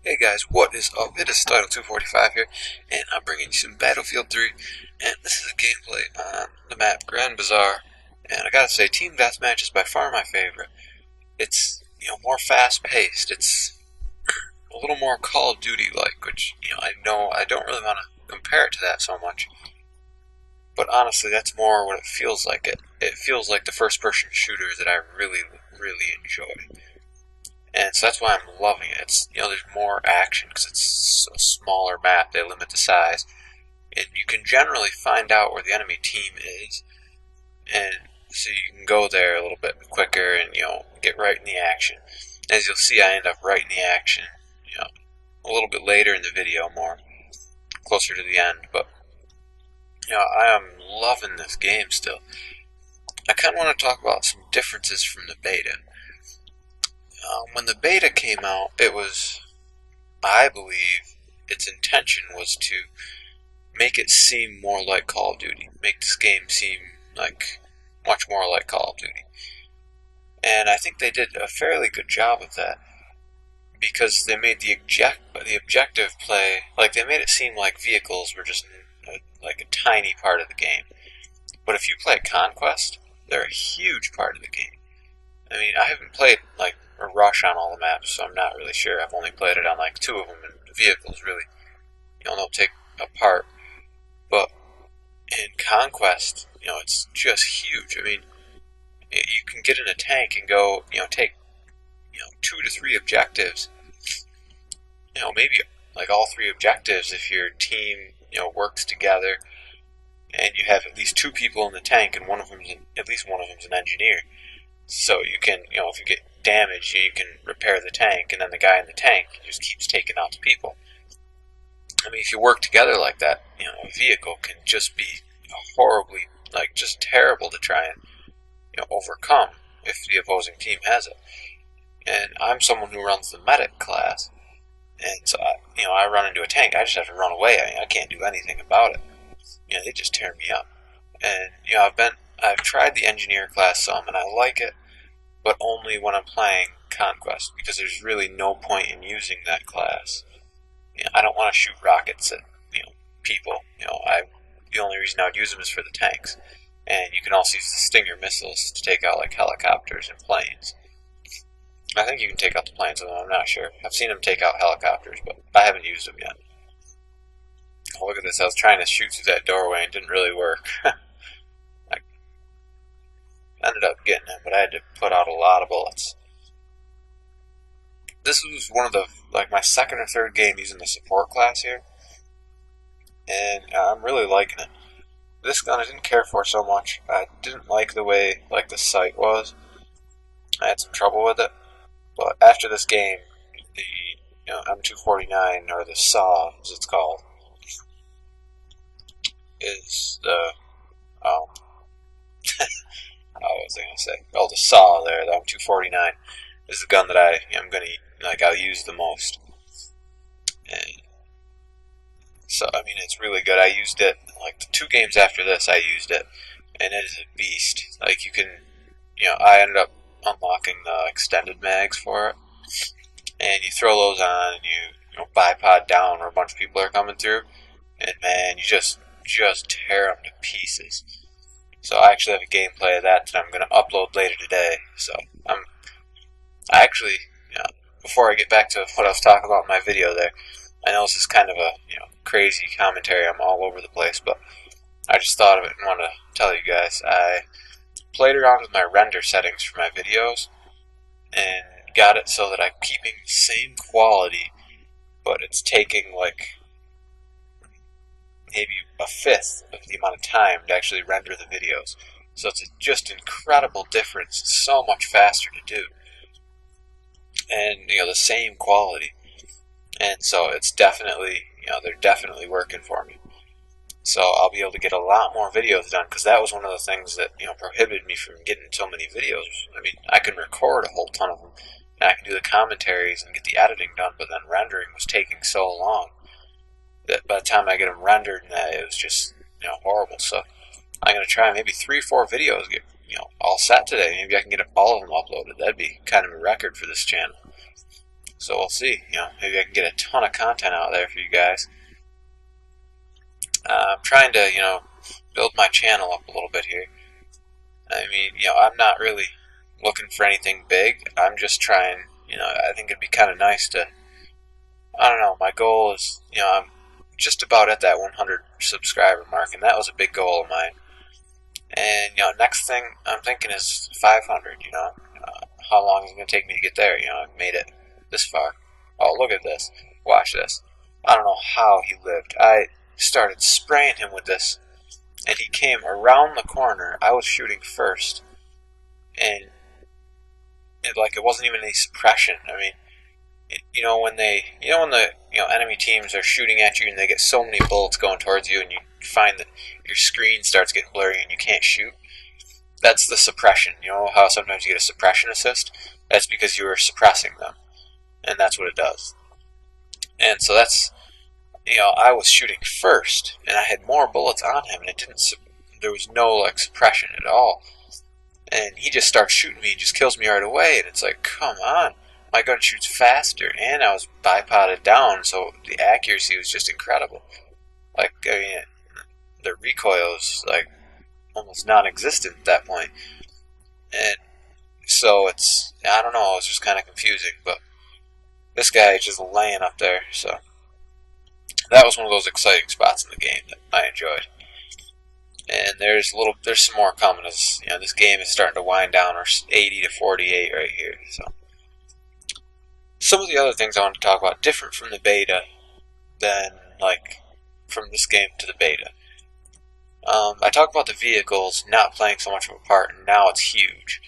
Hey guys, what is up? It is Title245 here, and I'm bringing you some Battlefield 3, and this is a gameplay on the map Grand Bazaar, and I gotta say, Team Deathmatch is by far my favorite. It's, more fast-paced, it's a little more Call of Duty-like, which, I know I don't really want to compare it to that so much, but honestly, that's more what it feels like. It feels like the first-person shooter that I really, really enjoy. And so that's why I'm loving it. It's, there's more action because it's a smaller map. They limit the size. And you can generally find out where the enemy team is. And so you can go there a little bit quicker and, get right in the action. As you'll see, I end up right in the action, a little bit later in the video, more closer to the end. But, I am loving this game still. I kind of want to talk about some differences from the beta. When the beta came out, it was, I believe, its intention was to make it seem more like Call of Duty, make this game seem like much more like Call of Duty. And I think they did a fairly good job of that, because they made the objective play, like they made it seem like vehicles were just like a tiny part of the game. But if you play Conquest, they're a huge part of the game. I mean, I haven't played like a Rush on all the maps, so I'm not really sure. I've only played it on like 2 of them, and the vehicles really, don't take a part. But in Conquest, it's just huge. I mean, you can get in a tank and go, take, 2 to 3 objectives. Maybe like all 3 objectives if your team, works together, and you have at least 2 people in the tank, and at least one of them's an engineer. So you can, if you get damaged, you can repair the tank, and then the guy in the tank just keeps taking out the people. I mean, if you work together like that, a vehicle can just be horribly, like, just terrible to try and, overcome if the opposing team has it. And I'm someone who runs the medic class, and so, I run into a tank, I just have to run away. I can't do anything about it. They just tear me up. And, I've tried the engineer class some, and I like it, but only when I'm playing Conquest, because there's really no point in using that class. I don't want to shoot rockets at, people. The only reason I would use them is for the tanks. And you can also use the Stinger missiles to take out, like, helicopters and planes. I think you can take out the planes with them, I'm not sure. I've seen them take out helicopters, but I haven't used them yet. Oh, look at this, I was trying to shoot through that doorway and it didn't really work. I ended up getting it, but I had to put out a lot of bullets. This was one of the, like, my second or third game using the support class here, and I'm really liking it. This gun I didn't care for so much. I didn't like the way, like, the sight was. I had some trouble with it, but after this game, the M249, or the SAW, as it's called, is the, what was I going to say? Oh, the SAW there, the M249, is the gun that I am going to, I'll use the most. And so, I mean, it's really good. I used it, like, the 2 games after this, I used it, and it is a beast. Like, you can, I ended up unlocking the extended mags for it, and you throw those on, and you bipod down where a bunch of people are coming through, and man, you just tear them to pieces. So I actually have a gameplay of that I'm going to upload later today. So I actually, before I get back to what I was talking about in my video there, I know this is kind of a crazy commentary. I'm all over the place, but I just thought of it and wanted to tell you guys. I played around with my render settings for my videos and got it so that I'm keeping the same quality, but it's taking like maybe a fifth of the amount of time to actually render the videos. So it's a just incredible difference. It's so much faster to do. And, the same quality. And so it's definitely, they're definitely working for me. So I'll be able to get a lot more videos done, because that was one of the things that, prohibited me from getting so many videos. I mean, I can record a whole ton of them, and I can do the commentaries and get the editing done, but then rendering was taking so long that by the time I get them rendered, it was just, horrible. So I'm going to try maybe 3 or 4 videos, get, all set today. Maybe I can get all of them uploaded. That'd be kind of a record for this channel. So we'll see. Maybe I can get a ton of content out there for you guys. I'm trying to, build my channel up a little bit here. I mean, I'm not really looking for anything big. I'm just trying, I think it'd be kind of nice to, I don't know, my goal is, I'm just about at that 100 subscriber mark, and that was a big goal of mine. And, next thing I'm thinking is 500, how long is it going to take me to get there? I've made it this far. Oh, look at this. Watch this. I don't know how he lived. I started spraying him with this, and he came around the corner. I was shooting first, and it wasn't even any suppression. I mean, when the enemy teams are shooting at you and they get so many bullets going towards you, and you find that your screen starts getting blurry and you can't shoot. That's the suppression. You know how sometimes you get a suppression assist? That's because you were suppressing them, and that's what it does. And so that's, I was shooting first, and I had more bullets on him, and there was no suppression at all. And he just starts shooting me and just kills me right away, and it's like, come on. My gun shoots faster, and I was bipoded down, so the accuracy was just incredible. The recoil was almost non-existent at that point. And so I don't know, it was just kind of confusing, but this guy is just laying up there, so that was one of those exciting spots in the game that I enjoyed. And there's some more coming as this game is starting to wind down. We're 80 to 48 right here. So some of the other things I want to talk about different from the beta than from this game to the beta. I talked about the vehicles not playing so much of a part, and now it's huge.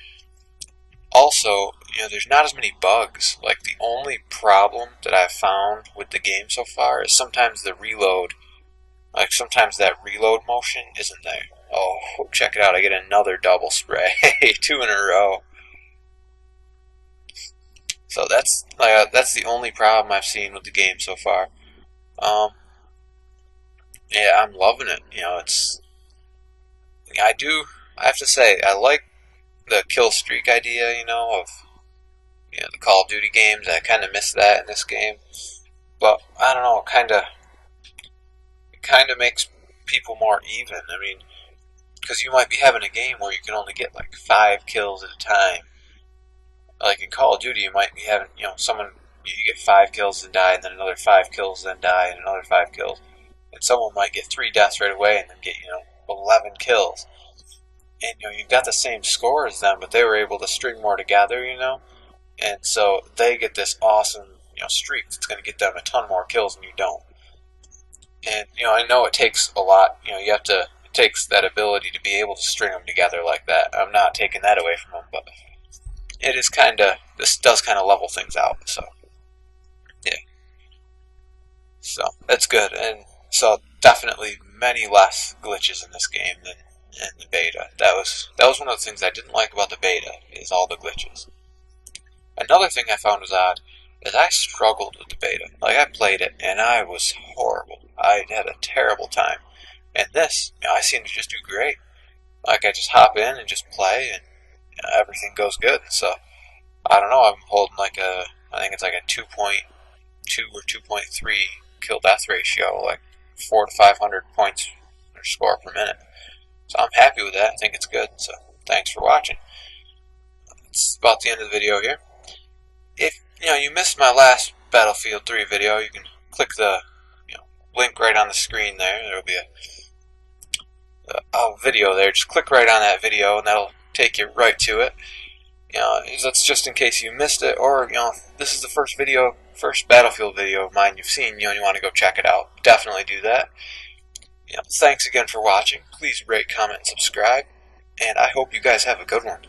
Also, there's not as many bugs. The only problem that I've found with the game so far is sometimes the reload. Sometimes that reload motion isn't there. Oh, check it out. I get another double spray. 2 in a row. So that's the only problem I've seen with the game so far. Yeah, I'm loving it. I have to say, I like the kill streak idea, of the Call of Duty games. I kind of miss that in this game. But I don't know, it kind of makes people more even. I mean, because you might be having a game where you can only get 5 kills at a time. In Call of Duty, you might be having, you get 5 kills and die, and then another 5 kills, then die, and another 5 kills. And someone might get 3 deaths right away and then get, 11 kills. And, you've got the same score as them, but they were able to string more together, And so they get this awesome, streak that's going to get them a ton more kills than you don't. And, I know it takes a lot, it takes that ability to be able to string them together like that. I'm not taking that away from them, but it is this does kind of level things out, so, yeah. So, that's good, and so definitely many less glitches in this game than in the beta. That was one of the things I didn't like about the beta, is all the glitches. Another thing I found was odd is I struggled with the beta. I played it, and I was horrible. I had a terrible time. And this, I seem to just do great. I just hop in and just play, and everything goes good. So, I don't know, I'm holding I think it's a 2.2 or 2.3 kill death ratio, 400 to 500 points or score per minute. So I'm happy with that. I think it's good. So thanks for watching. It's about the end of the video here. If you missed my last Battlefield 3 video, you can click the link right on the screen there. There will be a video there. Just click right on that video, and that'll take you right to it. That's just in case you missed it, or this is the first Battlefield video of mine you've seen. You want to go check it out. Definitely do that. Thanks again for watching. Please rate, comment, and subscribe, and I hope you guys have a good one.